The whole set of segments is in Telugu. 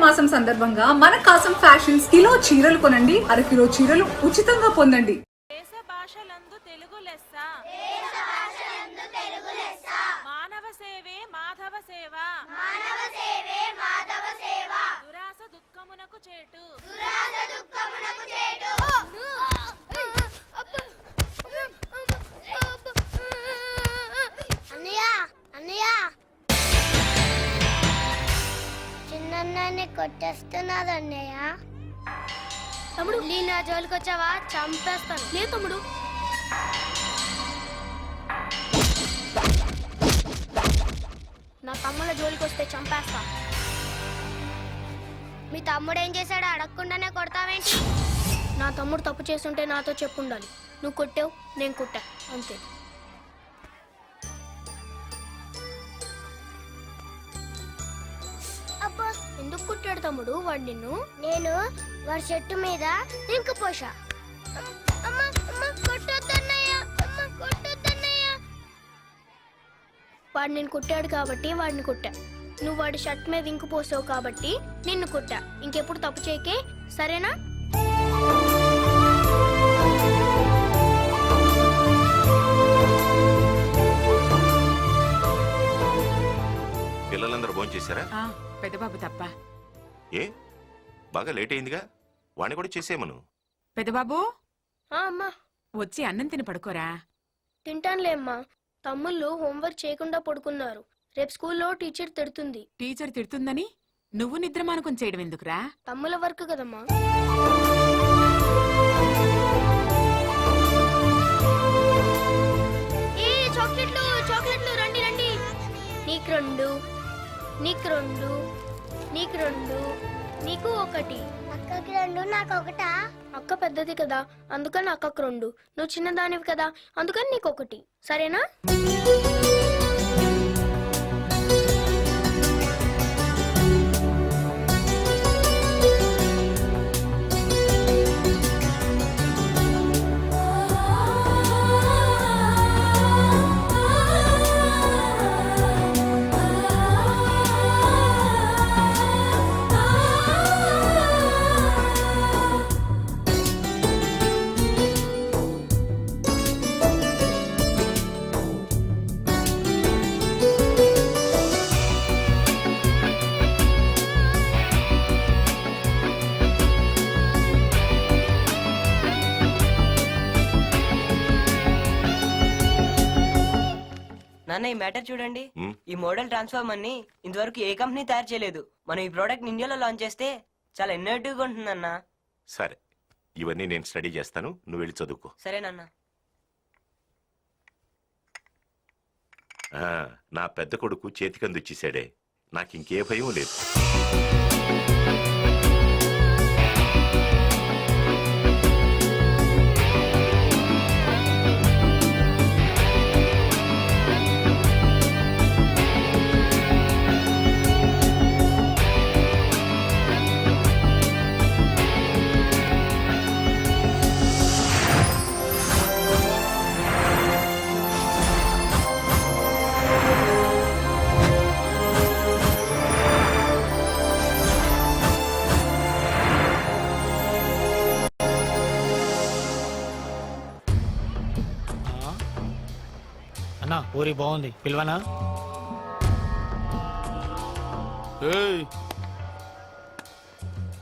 మాసం సందర్భంగా మన కాసం ఫ్యాషన్స్ కిలో చీరలు కొనండి, అరకిలో చీరలు ఉచితంగా పొందండి. దేశ భాషలందు తెలుగు లెస్స, మానవ సేవే మాధవ సేవ, దురాస దుఃఖమునకు చేటు. చిన్నన్నాన్ని కొట్టేస్తున్నారు అన్నయ్య. తమ్ముడు నీ నా జోలికి వచ్చావా చంపేస్తాను. లే తమ్ముడు. నా తమ్ముళ్ళ జోలికి వస్తే చంపేస్తా. మీ తమ్ముడు ఏం చేశాడో అడగకుండానే కొడతావేంటి? నా తమ్ముడు తప్పు చేస్తుంటే నాతో చెప్పుండాలి. నువ్వు కొట్టావు, నేను కొట్టా, అంతే. అబ్బా, ఎందుకు కుట్టాడు తమ్ముడు వాడు నిన్ను? నేను వాడి చెట్టు మీద ఇంక పోషా. వాడు నేను కుట్టాడు కాబట్టి వాడిని కుట్టా. నువ్వు వాడి షర్ట్ మీద ఇంకు పోసావు కాబట్టి నిన్ను కుట్టా. ఇంకెప్పుడు తప్పు చేయకే, సరేనా? పిల్లలందరూ భోజనం చేశారా? పెద్దబాబు తప్ప. ఏ బాగా లేట్ అయిందిగా, వాణ్ణి కూడా చేసేమను. పెద్దబాబు అమ్మా, వచ్చి అన్నం తిని పడుకోరా. తింటానులే అమ్మా. తమ్ముళ్ళు హోంవర్క్ చేయకుండా పడుకున్నారు. రేపు స్కూల్లో టీచర్ తిడుతుంది. టీచర్ తిడుతుందని నువ్వు నిద్ర మానుకొని చేయడం ఎందుకురా? తమ్ముల వర్క్ కదమ్మా. చాక్లెట్లు చాక్లెట్లు, రండి రండి. నీకు రెండు, నీకు రెండు, నీకు రెండు, నీకు ఒకటి. అక్కకి రెండు, నాకు ఒకటా? అక్క పెద్దది కదా, అందుకని అక్కకు రెండు. నువ్వు చిన్నదానివి కదా, అందుకని నీకు ఒకటి. సరేనా? నాన్న, ఈ మ్యాటర్ చూడండి. ఈ మోడల్ ట్రాన్స్ఫార్మర్ ని ఇంతవరకు ఏ కంపెనీ తయారు చేయలేదు. మనం ఈ ప్రోడక్ట్ ఇండియాలో లాంచ్ చేస్తే చాలా ఇన్నోవేటివ్ గా ఉంటుందన్నా. సరే, ఇవన్నీ నేను స్టడీ చేస్తాను, నువ్వు వెళ్ళి చదువుకో. సరేనన్నా. నా పెద్ద కొడుకు చేతికందిచ్చేసాడే, నాకు ఇంకే భయం లేదు. అన్నా పూరి బాగుంది, పిలవనా?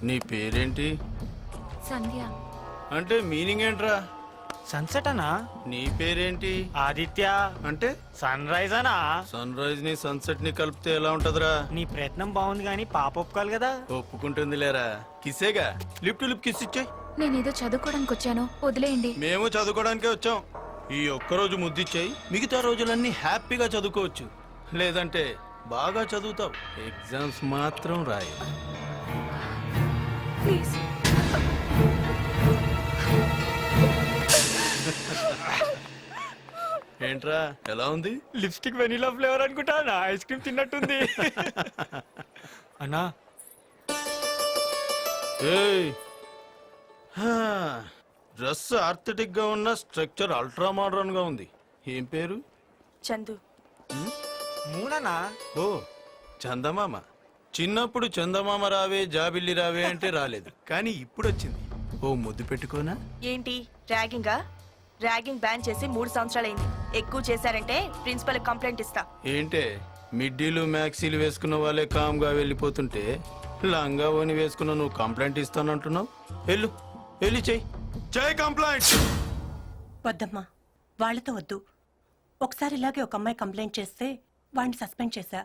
నీ పేరేంటి? సంధ్య. అంటే మీనింగ్ ఏంట్రా? సన్సెట్ అన్నా. నీ పేరేంటి? ఆదిత్య. అంటే సన్ రైజ్ అనా. సన్ రైజ్ ని సన్సెట్ ని కలిపితే ఎలా ఉంటదిరా? నీ ప్రయత్నం బాగుంది కానీ పాప ఒప్పుకోవాలి కదా. ఒప్పుకుంటుంది లేరా, కిసేగా. లిప్ టు లిప్ కిస్ ఇచ్చాయి. నేనేదో చదువుకోవడానికి వచ్చాను, వదిలేయండి. మేము చదువుకోవడానికే వచ్చాం. ఈ ఒక్కరోజు ముద్దిచ్చాయి, మిగతా రోజులన్నీ హ్యాపీగా చదువుకోవచ్చు. లేదంటే బాగా చదువుతావు, ఎగ్జామ్స్ మాత్రం రాయి. ప్లీజ్. ఏంట్రా, ఎలా ఉంది? లిప్స్టిక్ వెనిలా ఫ్లేవర్ అనుకుంటా, నా ఐస్ క్రీమ్ తిన్నట్టుంది. అన్నా డ్రెస్ ఆర్థెటిక్ గా ఉన్న, స్ట్రక్చర్ అల్ట్రా మోడర్న్ గా ఉంది. ఏం పేరు? చందు. మూననా? ఓ చందమామ. చిన్నప్పుడు చందమామ రావే జాబిల్లి రావే అంటే రాలేదు, కానీ ఇప్పుడు వచ్చింది. ఓ ముద్దు పెట్టుకోనా? ఏంటి ర్యాగింగా? ర్యాగింగ్ బ్యాన్ చేసి 3 సంవత్సరాలైంది. ఎక్కువ చేశారంటే ప్రిన్సిపల్ కంప్లైంట్ ఇస్తా. ఏంటే మిడ్డీలు మ్యాక్సీలు వేసుకున్న వాళ్ళే కామ్గా వెళ్ళిపోతుంటే లంగా ఓని వేసుకున్న నువ్వు కంప్లైంట్ ఇస్తానంటున్నావు? వెళ్ళు, వెళ్ళి చెయ్యి కంప్లైంట్. వద్దమ్మా, వాళ్ళతో వద్దు. ఒకసారి ఇలాగే ఒక అమ్మాయి కంప్లైంట్ చేస్తే వాడిని సస్పెండ్ చేశా,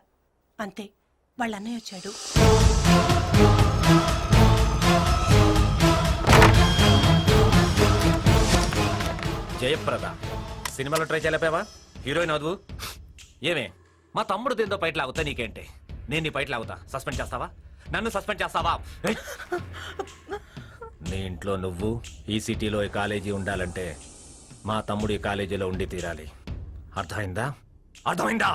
అంతే. వాళ్ళ అన్నయ్య వచ్చాడు. జయప్రద సినిమాలో ట్రై చేయలేపావా? హీరోయిన్ అదువు ఏమే? మా తమ్ముడు దీంతో బయట లాగుతా నీకేంటి? నేను నీ బయట లాగుతా, సస్పెండ్ చేస్తావా? నన్ను సస్పెండ్ చేస్తావా? ఏయ్! నీ ఇంట్లో నువ్వు ఈ సిటీలో ఈ కాలేజీ ఉండాలంటే మా తమ్ముడు ఈ కాలేజీలో ఉండి తీరాలి. అర్థమైందా? అర్థమైందా?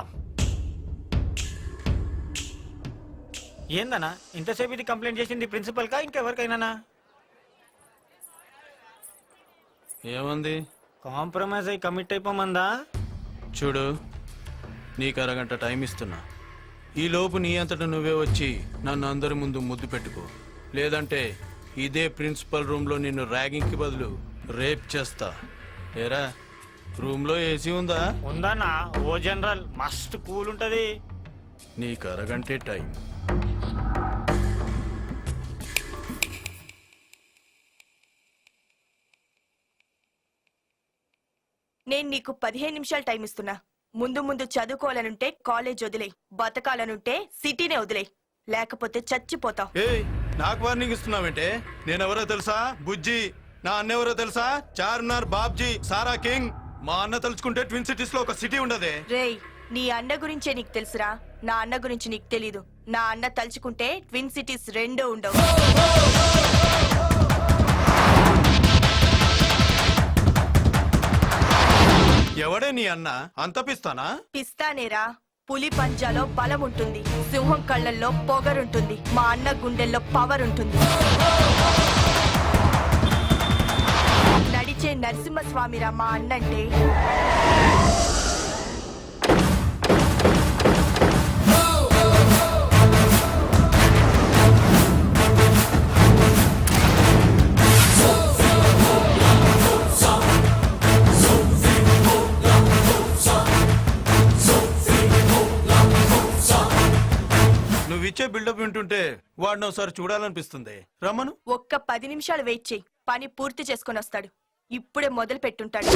ఏందన్నా ఇంతసేపు ఇది కంప్లైంట్ చేసింది ప్రిన్సిపల్ కా ఇంకెవరికైనా? ఏమంది? కాంప్రమైజ్ అయి కమిట్ అయిపోమందా? చూడు, నీకు అరగంట టైం ఇస్తున్నా. ఈ లోపు నీ అంతటా నువ్వే వచ్చి నన్ను అందరి ముందు ముద్దు పెట్టుకో, లేదంటే ఇదే ప్రిన్సిపల్ రూమ్లో నిన్ను ర్యాగింగ్కి బదులు రేప్ చేస్తా. ఏరా, రూమ్లో ఏసీ ఉందా? ఉందన్నా, ఓ జనరల్ మస్త్ కూల్ ఉంటది. నీకు అరగంటే టైం. నేను నీకు 15 నిమిషాలు టైం ఇస్తున్నా. ముందు ముందు చదువుకోవాలనుంటే కాలేజ్ వదిలే, బతకాలనుంటే సిటీనే వదిలే, లేకపోతే చచ్చిపోతావు. ఏయ్, నాకు వార్నింగ్ ఇస్తున్నావేంటే? నేనెవరో తెలుసా? బుజ్జి. నా అన్నెవరో తెలుసా? చార్మినార్ బాబ్జీ, సారా కింగ్. మా అన్న తలుచుకుంటే ట్విన్ సిటీస్ లో ఒక సిటీ ఉండదే. రేయ్, నీ అన్న గురించే నీకు తెలుసురా, నా అన్న గురించి నీకు తెలీదు. నా అన్న తలుచుకుంటే ట్విన్ సిటీస్ 2 ఉండవు. ఎవడే నీ అన్న? అంత పిస్తానా? పిస్తానేరా, పులి పంజాలో బలం ఉంటుంది, సింహం కళ్ళల్లో పొగరుంటుంది, మా అన్న గుండెల్లో పవర్ ఉంటుంది. నడిచే నరసింహస్వామిరా మా అన్నంటే. నువ్విచ్చే బిల్డప్ వింటుంటే వాడిని ఒకసారి చూడాలనిపిస్తుంది. రమ్మను. ఒక్క 10 నిమిషాలు వెయిట్ చేయి, పని పూర్తి చేసుకొని వస్తాడు. ఇప్పుడే మొదలు పెట్టుంటాడు.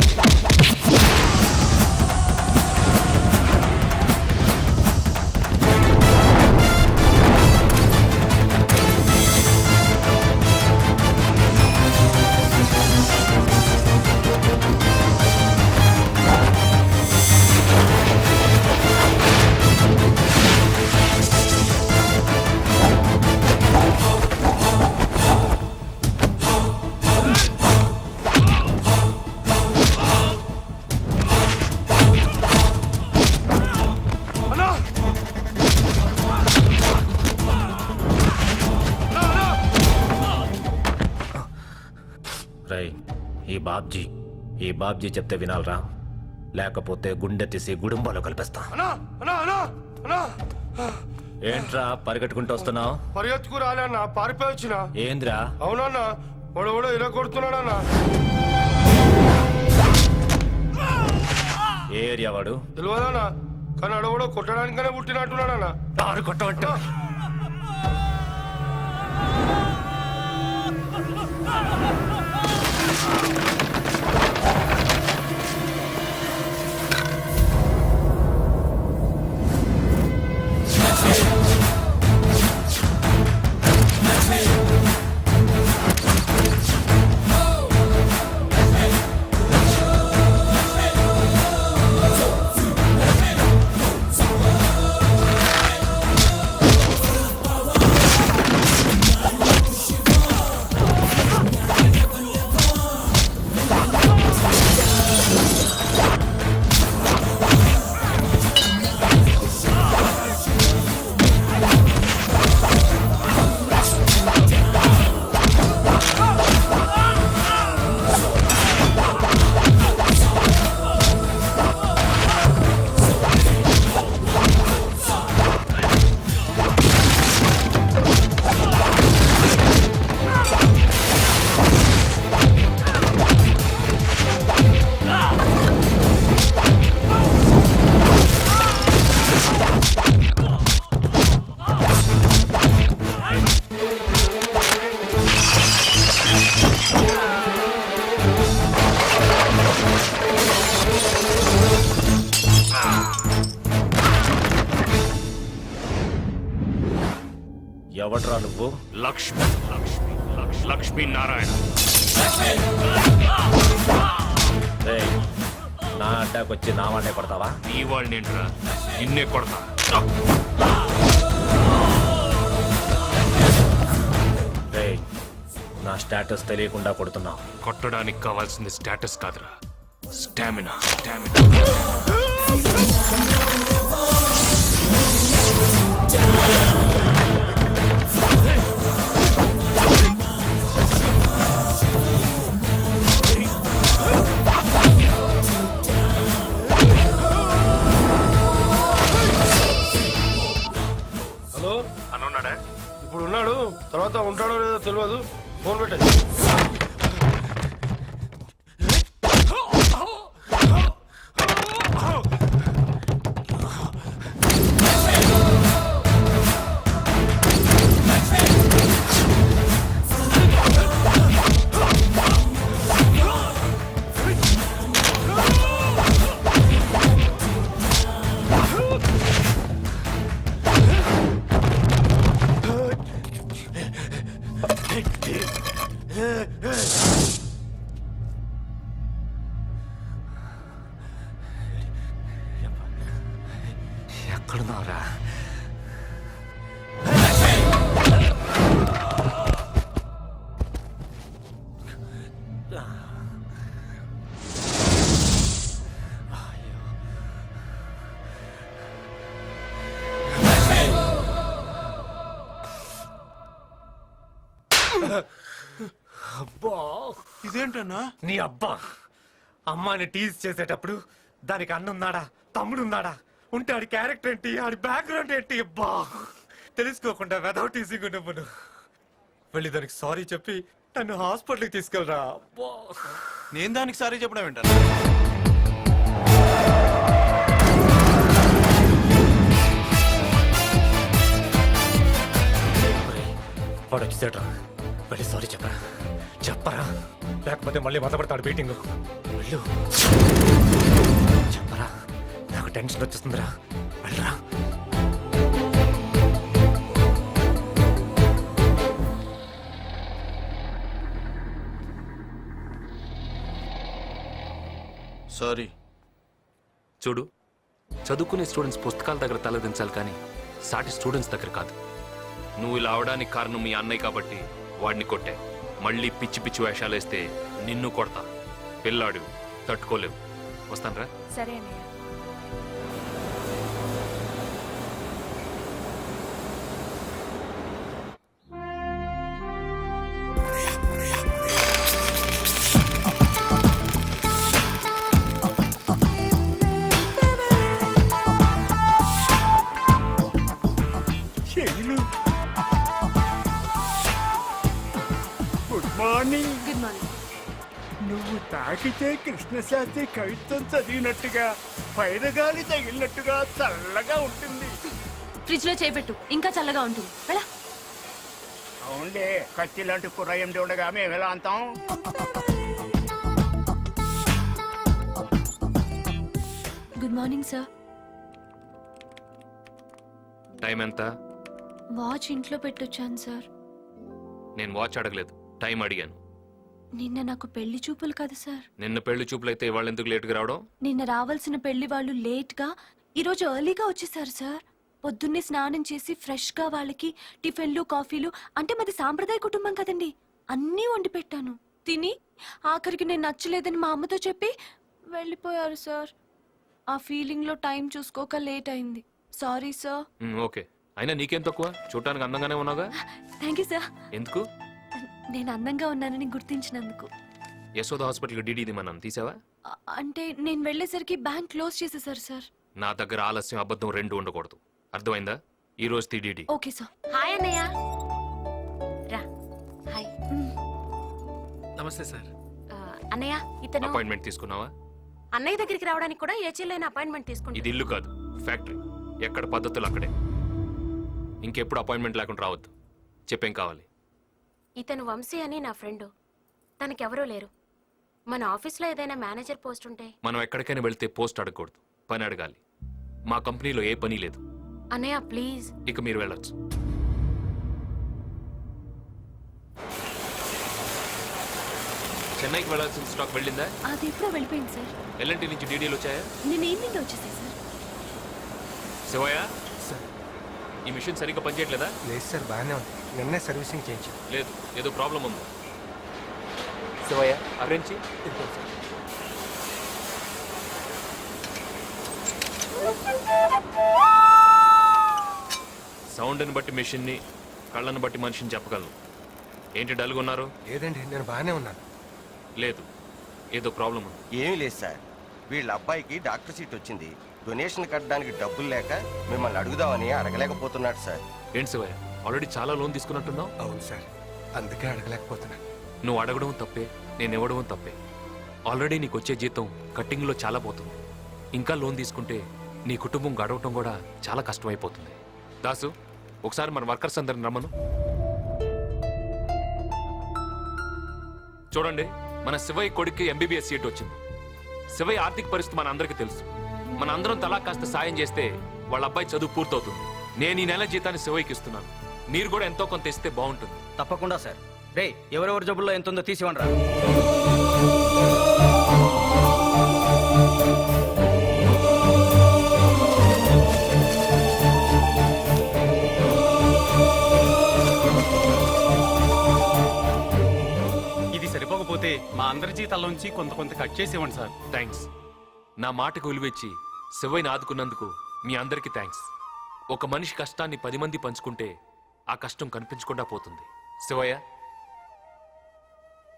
ఈ బాబ్జీ చెప్తే వినాలరా, లేకపోతే గుండె తీసి గుడుంబాలో కలిపేస్తా. ఏంట్రా పరిగెట్టుకుంటూ వస్తున్నావు? పరిగెత్తుకు రాలేనా, పారిపోయి వచ్చిన. ఏంద్రా? అవునన్నా, వాడు ఇలా కొడుతున్నాడన్నా. ఏ ఏరియా వాడు? తెలియదన్నా, కానీ అడవడో కొట్టడానికనే పుట్టినట్టున్నాడన్నా. కొట్టమంటే ఎవడ్రా నువ్వు? లక్ష్మి లక్ష్మి లక్ష్మీ నారాయణ. రేయ్, నా అడ్డాకొచ్చి నా వాడే కొడతావా? ఈ వాళ్ళని ఏంట్రా నిన్నే కొడతా. రేయ్, నా స్టేటస్ తెలియకుండా కొడుతున్నావు. కొట్టడానికి కావాల్సింది స్టేటస్ కాదురా, స్టామినా. హలో, అనున్నాడా? ఇప్పుడు ఉన్నాడు, తర్వాత ఉంటాడో లేదో తెలియదు. ఫోన్ పెట్టండి. ఎక్కడున్నావురా? అబ్బా, ఇదేంటన్నా? నీ అబ్బా అమ్మాని టీజ్ చేసేటప్పుడు దానికి అన్నున్నాడా, తమ్ముడున్నాడా, ఉంటే ఆడి క్యారెక్టర్ ఏంటి, ఆడి బ్యాక్గ్రౌండ్ ఏంటి? అబ్బా, తెలుసుకోకుండా వెదౌట్ టీజింగ్ నువ్వు వెళ్ళి దానికి సారీ చెప్పి నన్ను హాస్పిటల్కి తీసుకెళ్ళరా. అబ్బా, నేను దానికి సారీ చెప్పడం ఏంటన్నా? వాడు వచ్చేసాడు, వెళ్ళి సారీ చెప్పరా, చెప్పరా, లేకపోతే మళ్ళీ మొదలుపెడతాడు బీటింగ్. వెళ్ళు, చెప్పరా, నాకు టెన్షన్ వచ్చేస్తుందిరా, వెళ్ళరా. సారీ. చూడు, చదువుకునే స్టూడెంట్స్ పుస్తకాల దగ్గర తలదించాలి కానీ సాటి స్టూడెంట్స్ దగ్గర కాదు. నువ్వు ఇలా అవడానికి కారణం మీ అన్నయ్య కాబట్టి వాడిని కొట్టే. మళ్ళీ పిచ్చి పిచ్చి వేషాలు వేస్తే నిన్ను కొడతా. పిల్లాడు తట్టుకోలేవు. వస్తానరా. సరే అన్నయ్య. Good morning. Good morning. నువ్వు తాకితే కృష్ణశాస్త్రి కవిత్వం చదివినట్టుగా పైరగాలి తగిలినట్టుగా చల్లగా ఉంటుంది. ఫ్రిడ్జ్ లో చేపెట్టు, ఇంకా చల్లగా ఉంటుంది. వెళ్ళా. అవునులే, కత్తి లాంటి కుర్రయ్యం ఉండగా మేము ఎలా అంటాం? Good morning sir. టైం ఎంత? వాచ్ ఇంట్లో పెట్టొచ్చాను సార్. నేను వాచ్ అడగలేదు, టైం అడిగాను. నిన్న నాకు పెళ్లి చూపులు కదా సార్. నిన్న పెళ్లి చూపులైతే వాళ్ళు ఎందుకు లేటుగా రావడం? నిన్న రావాల్సిన పెళ్లి వాళ్ళు లేట్ గా ఈరోజు ఎర్లీగా వచ్చేసారు సార్. పొద్దున్నే స్నానం చేసి ఫ్రెష్ గా వాళ్ళకి టిఫిన్లు కాఫీలు, అంటే మాది సాంప్రదాయ కుటుంబం కదండి, అన్నీ వండి పెట్టాను. తిని ఆఖరికి నేను నచ్చలేదని మా అమ్మతో చెప్పి వెళ్ళిపోయారు సార్. ఆ ఫీలింగ్ లో టైం చూసుకోక లేట్ అయింది. Sorry sir. ఓకే, అయినా నీకేం తక్కువ, చూడటానికి అందంగానే ఉన్నావుగా. Thank you sir. ఎందుకు? నేను అందంగా ఉన్నానని గుర్తించినందుకు. యశోద హాస్పిటల్కి డీడీ ఇదిమన్నాను, తీసావా? అంటే నేను వెళ్ళేసరికి బ్యాంక్ క్లోజ్ చేసేసారు సార్. నా దగ్గర ఆలస్యం అబద్ధం రెండు ఉండకూడదు, అర్థమైందా? ఈ రోజు డీడీ. Okay sir. హాయ్ అన్నయ్య. రా. హాయ్ నమస్తే సార్. అన్నయ్య, ఇతను అపాయింట్మెంట్ తీసుకున్నావా? అన్నయ్య దగ్గరికి రావడానికి కూడా ఏ చెల్లైన అపాయింట్మెంట్ తీసుకుంటా. ఇది ఇల్లు కాదు, ఫ్యాక్టరీ. ఎక్కడ పద్ధతులు అక్కడే. ఇంకెప్పుడు అపాయింట్మెంట్ లేకుండా రావద్దు. చెప్పేం కావాలి? ఇతను వంశీ అని నా ఫ్రెండ్. తనకెవరూ లేరు. మన ఆఫీస్లో ఏదైనా మేనేజర్ పోస్ట్ ఉంటే. మనం ఎక్కడికైనా వెళ్తే పోస్ట్ అడగకూడదు, పని అడగాలి. మా కంపెనీలో ఏ పని లేదు. అన్నయ్య ప్లీజ్. ఇక మీరు వెళ్ళొచ్చు. చెన్నైకి వెళ్ళాల్సిన స్టాక్ వెళ్ళిందా? అది ఎప్పుడో వెళ్ళిపోయింది సార్. ఎల్ఎన్టీ నుంచి డీడీలు వచ్చాయా? నేను ఈవినింగ్ వచ్చేసాయి సార్. శివయ్య, ఈ మిషన్ సరిగ్గా పనిచేయట్లేదా? లేదు సార్, బాగానే ఉంది. నిన్నే సర్వీసింగ్ చేయించాం. లేదు, ఏదో ప్రాబ్లం ఉంది. శివయ్య, అరేంజ్ సౌండ్ని బట్టి మిషన్ని, కళ్ళను బట్టి మనిషిని చెప్పగలను. ఏంటి డల్గా ఉన్నారు? లేదండి, నేను బాగానే ఉన్నాను. లేదు, ఏదో ప్రాబ్లం ఉంది. ఏమీ లేదు సార్, వీళ్ళ అబ్బాయికి డాక్టర్ సీట్ వచ్చింది. డొనేషన్ కట్టడానికి డబ్బులు లేక మిమ్మల్ని అడుగుదామని అడగలేకపోతున్నాడు సార్. ఏంటి శివయ్య, ఆల్రెడీ చాలా లోన్ తీసుకున్నట్టున్నావు? అవును సార్, అందుకే అడగలేకపోతున్నాను. నువ్వు అడగడం తప్పే, నేను ఇవ్వడం తప్పే. ఆల్రెడీ నీకు వచ్చే జీతం కట్టింగ్లో చాలా పోతుంది. ఇంకా లోన్ తీసుకుంటే నీ కుటుంబం గడవటం కూడా చాలా కష్టమైపోతుంది. దాసు, ఒకసారి మన వర్కర్స్ అందరిని రమ్మను. చూడండి, మన శివయ్య కొడుక్కి ఎంబీబీఎస్ సీట్ వచ్చింది. శివయ్య ఆర్థిక పరిస్థితి మన అందరికీ తెలుసు. మన అందరం తలా కాస్త సాయం చేస్తే వాళ్ళ అబ్బాయి చదువు పూర్తవుతుంది. నేను ఈ నెల జీతాన్ని శివయ్యకి ఇస్తున్నాను. మీరు కూడా ఎంతో కొంత ఇస్తే బాగుంటుంది. తప్పకుండా సార్. రే, ఎవరెవరి జబ్బుల్లో ఎంత ఉందో తీసివ్వండి రా. ఇది సరిపోకపోతే మా అందరి జీతాల్లోంచి కొంత కట్ చేసి ఇవ్వండి సార్. థ్యాంక్స్. నా మాటకు విలువిచ్చి శివయ్యని ఆదుకున్నందుకు మీ అందరికీ థ్యాంక్స్. ఒక మనిషి కష్టాన్ని 10 మంది పంచుకుంటే ఆ కష్టం కనిపించకుండా పోతుంది. శివయ్య,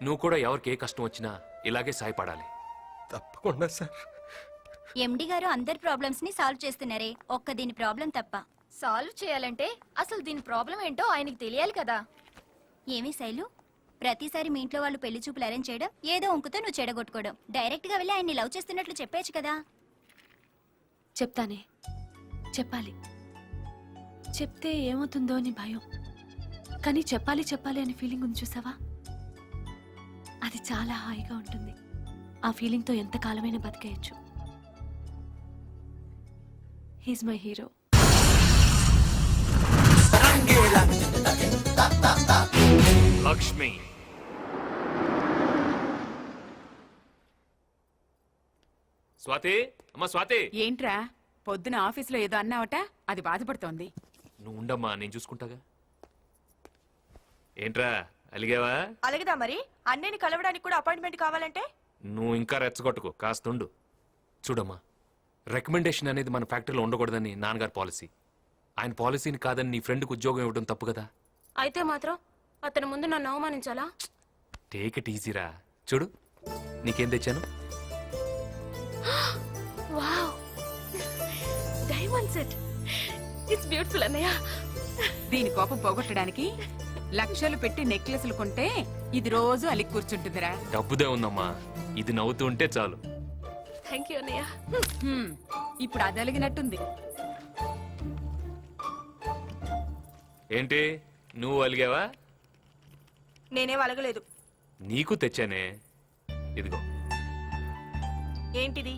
నువ్వు కూడా ఎవరికి ఏ కష్టం వచ్చినా ఇలాగే సాయపడాలి. తప్పకుండా సార్. ఎండి గారు అందరి ప్రాబ్లమ్స్ ని సాల్వ్ చేస్తున్నారే, ఒక్క దీని ప్రాబ్లం తప్ప. సాల్వ్ చేయాలంటే అసలు దీని ప్రాబ్లం ఏంటో ఆయనకి తెలియాలి కదా. ఏమి శైలు, ప్రతిసారి మీ ఇంట్లో వాళ్ళు పెళ్లి చూపులు అరేంజ్ చేయడం, ఏదో ఉంకుతో నువ్వు చెడగొట్టుకోవడం. డైరెక్ట్ గా వెళ్ళి ఆయన్ని లవ్ చేస్తున్నట్లు చెప్పేచ్చు కదా. చెప్తానే, చెప్పాలి. చెప్తే ఏమవుతుందో అని భయం, కానీ చెప్పాలి అని ఫీలింగ్ ఉంది చూసావా, అది చాలా హాయిగా ఉంటుంది. ఆ ఫీలింగ్తో ఎంత కాలమైనా బతికేయచ్చు. He's my hero. Lakshmi, Swathi, అమ్మా స్వాతి. ఏంట్రా పొద్దున ఆఫీసులో ఏదో అన్నావట, అది బాధపడుతోంది. నువ్వు ఉండమ్మా, నేను చూసుకుంటాగా. ఏంట్రా అలిగావా? అలాగేదా మరి, అన్నయ్యని కలవడానికి కూడా అపాయింట్మెంట్ కావాలంటే? నువ్వు ఇంకా రెచ్చగొట్టుకో, కాస్తుండు. చూడమ్మా, రికమెండేషన్ అనేది మన ఫ్యాక్టరీలో ఉండకూడదని నాన్నగారి పాలసీ. ఆయన పాలసీని కాదని నీ ఫ్రెండ్కి ఉద్యోగం ఇవ్వడం తప్పు కదా. అయితే మాత్రం అతని ముందు నన్ను అవమానించాలా? Take it ఈజీరా. చూడు, నీకేం తెచ్చాను. Wow, diamond set. It's beautiful అన్నయ్య. దీని కోపం పోగొట్టడానికి లక్షలు పెట్టి నెక్లెస్లు కొంటే ఇది రోజు అలిగి కూర్చుంటుందిరా. డబ్బుదే ఉందమ్మా, ఇది నవ్వుతూ ఉంటే చాలు. థ్యాంక్ యూ అన్నయ్య. ఇప్పుడు అది అలిగినట్టుంది. ఏంటి, నువ్వు అలిగావా? నేనేం అలగలేదు. నీకు తెచ్చానే, ఇదిగో. ఏంటిది?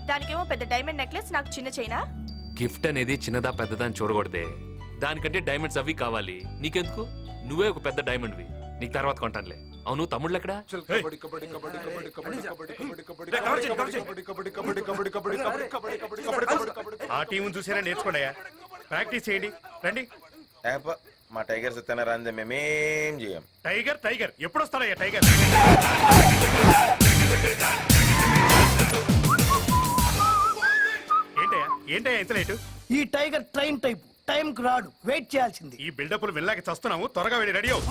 దానికేమో పెద్ద డైమండ్ నెక్లెస్, నాకు చిన్న చైనా. గిఫ్ట్ అనేది చిన్నదా పెద్దదా అని చూడకూడదే. దానికంటే డైమండ్స్ అవి కావాలి. నీకెందుకు? నువ్వే ఒక పెద్ద డైమండ్వి. నీకు తర్వాత కొంటానులే. అవును, తమ్ముళ్ళు ఎక్కడా? ఆ టీం చూసేనా నేర్చుకోండి, ప్రాక్టీస్ చేయండి. రండి. మా టైగర్స్ తినరా అందే, మేమేం చేయం. టైగర్ ఎప్పుడు వస్తారయ్యా? టైగర్ ఏంటయ్యా ఇంత లేటు? ఈ టైగర్ ట్రైన్ టైప్, టైం కు రాడు, వెయిట్ చేయాల్సింది. ఈ బిల్డప్లు వెళ్ళాక చస్తున్నాము. త్వరగా వెళ్ళి రెడీ అవు.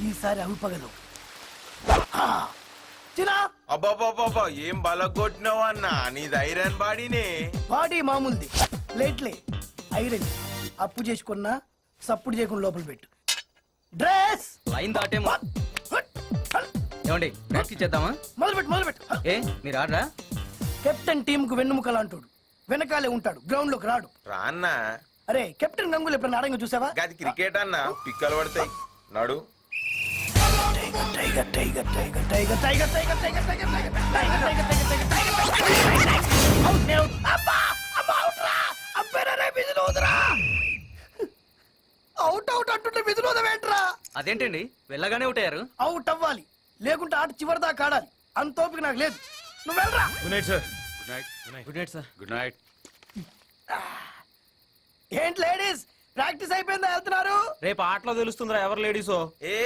ఈసారి అవిపగలు. చిరా అబ్బాబాబా, ఏం బలగొట్టినావు అన్నా, నీది ఐరన్ బాడీనే. బాడీ మామూలుది, లేట్లే ఐరన్. అప్పు చేసుకున్నా సప్పుడు చేయకుండా లోపల పెట్టు. డ్రెస్ లైన్ దాటేమో. ఏమండి, ప్రాక్టీస్ చేద్దామా? మొదలుపెట్టు. ఏ మీరు ఆడరా? కెప్టెన్ టీమ్ కు వెన్నుముకలు అంటాడు, వెనకాలే ఉంటాడు, గ్రౌండ్ లోకి రాడు. రాన్నా, అరే కెప్టెన్ గంగులు ఎప్పుడైనా ఆడంగా చూసావా? గది క్రికెట్ అన్నా, పిక్కలు పడతాయి. నడు. Tiger tiger tiger tiger tiger tiger tiger tiger tiger tiger tiger tiger tiger out out అంటుంటే విధులోదవేంట్రా? అదేంటండి వెళ్ళగానే ఉంటారు. అవుట్ అవ్వాలి, లేకుంటే ఆట చివరి దాకా ఆడాలి. అంత ఓపిక నాకు లేదు. నువ్వు వెళ్ళరా. Good night sir. Good night sir. Good night. ఏంటి లేడీస్, ప్రాక్టీస్ అయిపోయిందా? వెళ్తున్నారు? రేపు ఆటలో తెలుస్తుందిరా ఎవరు లేడీసో. ఏ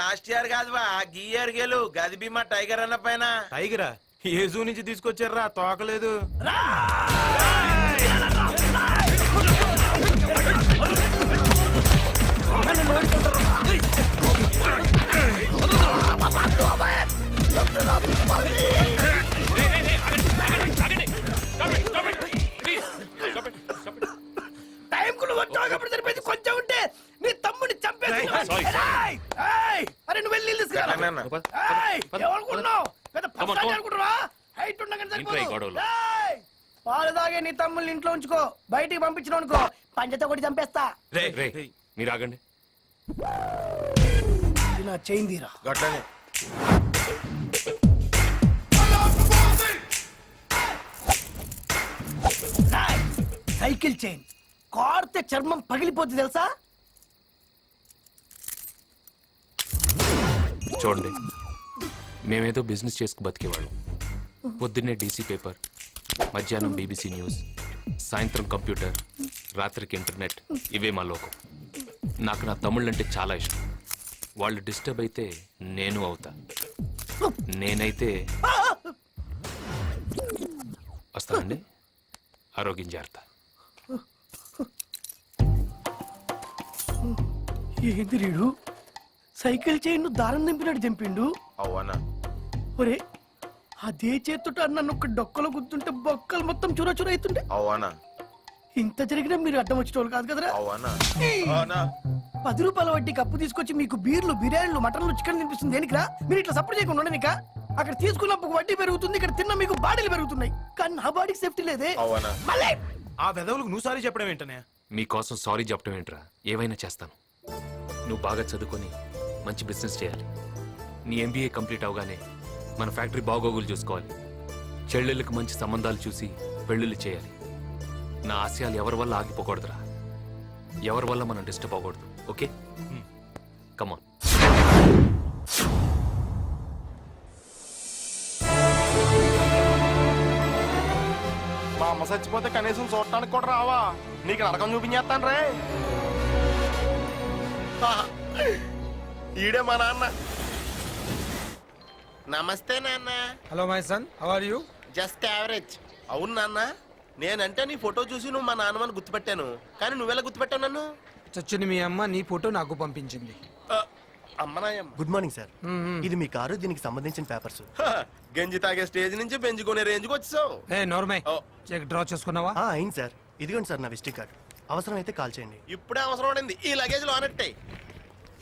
లాస్ట్ ఇయర్ కాదు బా, గీ ఇయర్ గెలు గది బీమా టైగర్ అన్న పైన. టైగరా? ఏ జూ నుంచి తీసుకొచ్చారా? తోకలేదు. టైంకు నువ్వు వచ్చావు కాబట్టి సరిపోయింది. కొంచెం ఉంటే నీ తమ్ముడిని చంపేసి. అరే నువ్వు వెళ్ళి తీసుకురా. ఏమనుకుంటున్నావు? పెద్ద పర్సనాలిటీ అనుకుంటున్నావా? హైట్ ఉండగానే సరిపోదు. పాలు తాగే నీ తమ్ముల్ని ఇంట్లో ఉంచుకో, బయటికి పంపించిన అనుకో పంచతో కొట్టి చంపేస్తా. మీరు ఆగండి. ఇది నా చైన్ తీరా. గట్లనే సైకిల్ చైన్ కార్తే చర్మం పగిలిపోద్ది తెలుసా? చూడండి, మేమేదో బిజినెస్ చేసుకు బతికేవాళ్ళం. పొద్దున్నే డీసీ పేపర్, మధ్యాహ్నం బీబీసీ న్యూస్, సాయంత్రం కంప్యూటర్, రాత్రికి ఇంటర్నెట్. ఇవే మా లోకం. నాకు నా తమ్ముళ్ళంటే చాలా ఇష్టం. వాళ్ళు డిస్టర్బ్ అయితే నేను అవుతా. నేనైతే వస్తానండి. ఆరోగ్యం జాగ్రత్త. ఏంది రీడు, సైకిల్ చైన్ దారం దింపినట్టు దింపిండు. అవునా? ఒరే అదే చేతుట నన్ను ఒక డొక్కలో గుద్దుంటే బొక్కలు మొత్తం చుర చుర అవుతుండే. అవునా? ఇంత జరిగినా మీరు అడ్డం వచ్చేటోళ్ళు కాదు కదరా. అవునా? 10 రూపాయల వడ్డీకి అప్పు తీసుకొచ్చి మీకు బీర్లు, బిర్యానీలు, మటన్లు, చికెన్ తినిపిస్తుంది దేనికిరా? మీరు ఇట్లా సపోర్ట్ చేయకుండా ఉండనిక. అక్కడ తీసుకున్నప్పుడు వడ్డీ పెరుగుతుంది, ఇక్కడ తిన్న మీకు బాడీలు పెరుగుతున్నాయి. కానీ నా బాడీకి సేఫ్టీ లేదే. అవునా? మళ్ళీ ఆ వెదవులకు నువ్వు సారీ చెప్పడం ఏంటనే? మీకోసం సారీ చెప్పడం ఏంట్రా? ఏవైనా చేస్తాను. నువ్వు బాగా చదువుకొని మంచి బిజినెస్ చేయాలి. నీ ఎంబీఏ కంప్లీట్ అవగానే మన ఫ్యాక్టరీ బాగోగులు చూసుకోవాలి. చెల్లెళ్ళకి మంచి సంబంధాలు చూసి పెళ్ళిళ్ళు చేయాలి. నా ఆశయాలు ఎవరి వల్ల ఆగిపోకూడదురా. ఎవరి వల్ల మనం డిస్టర్బ్ అవ్వకూడదు. ఓకే, కమాన్. మా అమ్మ చచ్చిపోతే కనీసం చూడటానికి కూడా రావా? నీకు నరకం చూపించేస్తాను రే. ఈడే మా నాన్న. నమస్తే నాన్న. Hello my son, how are you? Just average. అవును నాన్న, నేనంటే నీ ఫోటో చూసి నువ్వు మా నాన్నమని గుర్తుపెట్టాను. కానీ నువ్వెలా గుర్తుపెట్టావు నన్ను? చచ్చిన మీ అమ్మ నీ ఫోటో నాకు పంపించింది. అమ్మనాయమ్మ. Good morning sir. ఇది మీ కారు, దీనికి సంబంధించిన పేపర్స్. గంజి తాగే స్టేజ్ నుంచి పెంచుకునే రేంజ్కి వచ్చావు. ఏ నోర్మై, చెక్ డ్రా చేసుకున్నావా? అయింది సార్. ఇదిగోండి సార్ నా విజిటింగ్ కార్డు. అవసరం అయితే కాల్ చేయండి. ఇప్పుడే అవసరం పడింది. ఈ లగేజ్ లో అనట్టే.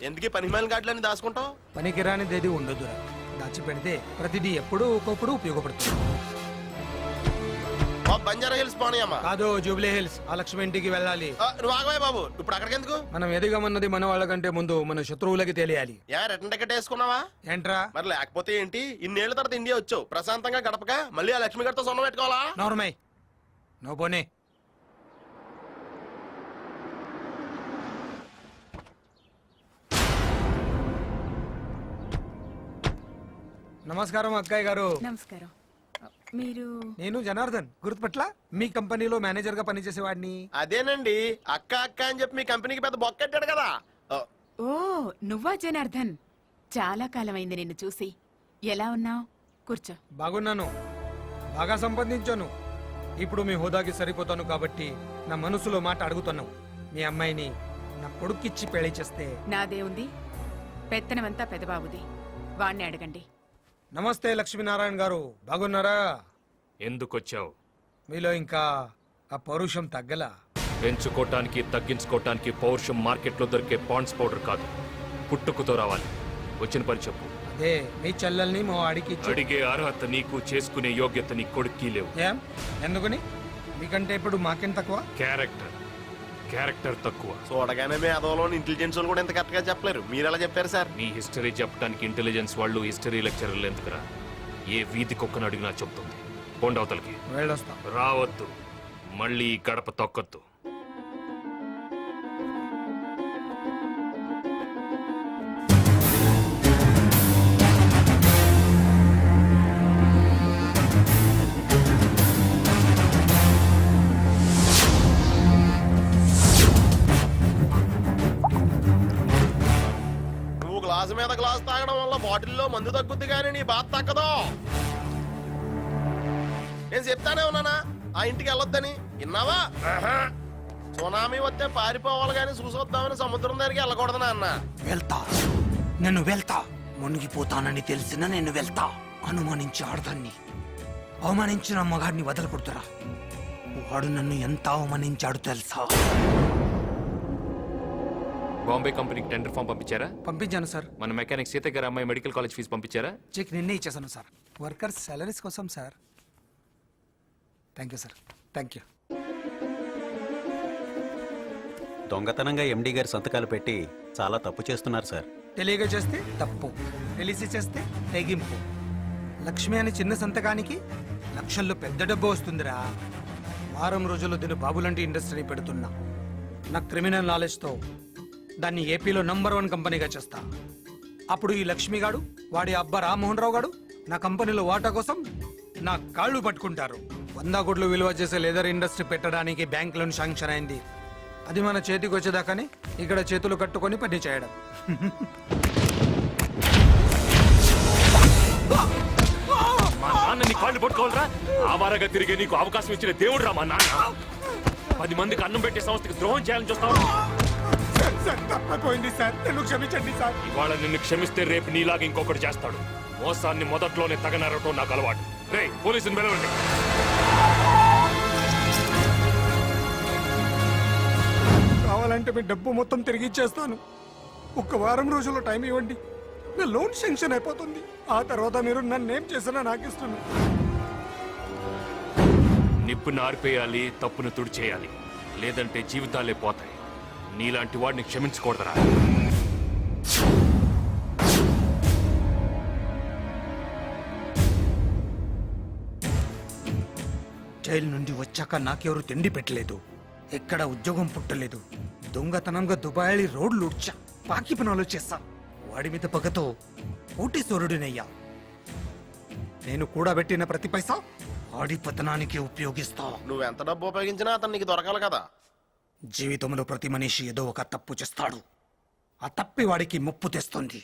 ఎందుకు పనిమాల కార్డులని దాచుకుంటావు? పనికిరానిదేది ఉండదురా. దాచి పెడితే ప్రతిదీ ఎప్పుడు ఒక్కొప్పుడు ఉపయోగపడుతుంది. బంజారా హిల్స్ పోనీయమ్మా. కాదు, జూబ్లీ హిల్స్. ఆ లక్ష్మి ఇంటికి వెళ్ళాలి. నువ్వు ఆగవే బాబు, ఇప్పుడు అక్కడికి ఎందుకు? మనం ఎదిగమన్నది మన వాళ్ళకంటే ముందు మన శత్రువులకి తెలియాలి. రిటర్న్ టికెట్ వేసుకున్నావా? ఏంట్రా? మరి లేకపోతే ఏంటి? ఇన్నేళ్ల తర్వాత ఇండియా వచ్చావు, ప్రశాంతంగా గడపక మళ్ళీ ఆ లక్ష్మి గారితో సొన్న పెట్టుకోవాలా? నోర్మై, నో పోనీ. నమస్కారం అక్కయ్య గారు. నమస్కారం. మీరు? నేను జనార్దన్, గుర్తుపట్ల? మీ కంపెనీలో మేనేజర్ గా పనిచేసేవాడిని. అదేనండి, అక్క అక్క అని చెప్పి మీ కంపెనీకి పెద్ద బొక్కెట్టాడు కదా. ఓ నువ్వా జనార్దన్? చాలా కాలమైంది నిన్ను చూసి. ఎలా ఉన్నావు? కూర్చో. బాగున్నాను, బాగా సంపాదించాను. ఇప్పుడు మీ హోదాకి సరిపోతాను కాబట్టి నా మనసులో మాట అడుగుతున్నావు. మీ అమ్మాయిని నా కొడుక్కిచ్చి పెళ్లి చేస్తే. నాదే ఉంది, పెత్తనమంతా పెదబాబుది. వాణ్ణి అడగండి. నమస్తే లక్ష్మీనారాయణ గారు, బాగున్నారా? ఎందుకొచ్చావు? మీలో ఇంకా ఆ పౌరుషం తగ్గలా? పెంచుకోవటానికి తగ్గించుకోవటానికి పౌరుషం మార్కెట్లో దొరికే పాండ్స్ పౌడర్ కాదు, పుట్టుకతో రావాలి. వచ్చిన పని చెప్పు. అదే మీ చెల్లెల్ని మా వాడికి అడిగే అర్హత నీకు, చేసుకునే యోగ్యత నీ కొడుక్కి లేవు. ఏం? ఎందుకని? మీకంటే ఇప్పుడు మాకేం తక్కువ? క్యారెక్టర్ క్యారెక్టర్ తక్కువ. చూడగానే మీ అదోలోని ఇంటెలిజెన్స్ వాళ్ళు కూడా ఇంత కరెక్ట్ గా చెప్పలేరు. మీరు ఎలా చెప్పారు సార్? నీ హిస్టరీ చెప్పడానికి ఇంటెలిజెన్స్ వాళ్ళు హిస్టరీ లెక్చరర్లు ఎందుకురా? ఏ వీధి కుక్కను అడిగినా చెప్తుంది. కొండవతలకి వెళ్ళొస్తా. రావద్దు, మళ్ళీ ఈ గడప తొక్కద్దు. నువ్వు గ్లాసు మీద గ్లాస్ తాగడం వల్ల బాటిల్లో మందు తగ్గుద్ది కానీ నీ బాధ తగ్గదు. నేను చెప్తానే ఉన్నానా ఆ ఇంటికి వెళ్ళొద్దని? విన్నావా? సునామీ వస్తే పారిపోవాలి కానీ చూసొద్దామని సముద్రం దగ్గరికి వెళ్ళకూడదనా అన్న. వెళ్తా, నేను వెళ్తా. మునిగిపోతానని తెలిసిన నేను వెళ్తా. అనుమానించి ఆడదాన్ని అవమానించిన మగాడిని వదలకూడదురా. వాడు నన్ను ఎంత అవమానించాడు తెలుసా? బాంబే కంపెనీకి టెండర్ ఫామ్ పంపించారా? పంపించాను సార్. మన మెకానిక్ సీత గారు అమ్మాయి మెడికల్ కాలేజ్ ఫీజు పంపించారా? చెక్ నిన్నే ఇచ్చేసాను సార్. వర్కర్స్ సాలరీస్ కోసం sir. Thank you sir. Thank you. దొంగతనంగా ఎండి గారి సంతకాలు పెట్టి చాలా తప్పు చేస్తున్నారు సార్. తెలియక చేస్తే తప్పు, తెలిసి చేస్తే తెగింపు. లక్ష్మి అనే చిన్న సంతకానికి లక్షల్లో పెద్ద డబ్బు వస్తుందిరా. వారం రోజుల్లో దీని బాబులాంటి ఇండస్ట్రీ పెడుతున్నా. నా క్రిమినల్ నాలెడ్జ్తో దాన్ని ఏపీలో నంబర్ 1 కంపెనీగా చేస్తా. అప్పుడు ఈ లక్ష్మిగాడు వాడి అబ్బా రామ్మోహన్ రావు గాడు నా కంపెనీలో వాటా కోసం నా కాళ్ళు పట్టుకుంటారు. 100 కోట్లు విలువ చేసే లెదర్ ఇండస్ట్రీ పెట్టడానికి బ్యాంక్ లోన్ శాంక్షన్ అయింది. అది మన చేతికి వచ్చేదాకానే ఇక్కడ చేతులు కట్టుకొని పని చేయడం. మా నాన్న నీ కాళ్ళు పట్టుకోవాలరా? ఆవారగా తిరిగే నీకు అవకాశం ఇచ్చిన దేవుడు రా మా నాన్న. 10 మందికి అన్నం పెట్టే సంస్థకి ద్రోహం చేయాలని చూస్తావు. తప్పపోయింది సార్, నన్ను క్షమించండి సార్. ఇవాళ నిన్ను క్షమిస్తే రేపు నీలాగా ఇంకొకటి చేస్తాడు. మోసాన్ని మొదట్లోనే తగనరటం నాకు అలవాటు. రే పోలీసుని పిలవండి. కావాలంటే మీ డబ్బు మొత్తం తిరిగి ఇచ్చేస్తాను. 1 వారం రోజుల్లో టైం ఇవ్వండి. నా లోన్ శాంక్షన్ అయిపోతుంది. ఆ తర్వాత మీరు నన్నేం చేసినా నాకు ఇష్టం. నిప్పుని ఆర్పేయాలి, తప్పును తుడిచేయాలి, లేదంటే జీవితాలే పోతాయి. నీలాంటి వాడిని క్షమించకూడదురా. జైలు నుండి వచ్చాక నాకెవరు తిండి పెట్టలేదు, ఎక్కడ ఉద్యోగం పుట్టలేదు. దొంగతనంగా దుబాయ్ రోడ్లు ఉడ్చా, పాకి పనులు చేస్తా. వాడి మీద పగతో కోటీశ్వరుడినయ్యా. నేను కూడబెట్టిన ప్రతి పైసా వాడి పతనానికి ఉపయోగిస్తా. నువ్వెంత డబ్బు ఉపయోగించినా అతను నీకు దొరకాలి కదా. జీవితంలో ప్రతి మనిషి ఏదో ఒక తప్పు చేస్తాడు. ఆ తప్పి వాడికి ముప్పు తెస్తుంది.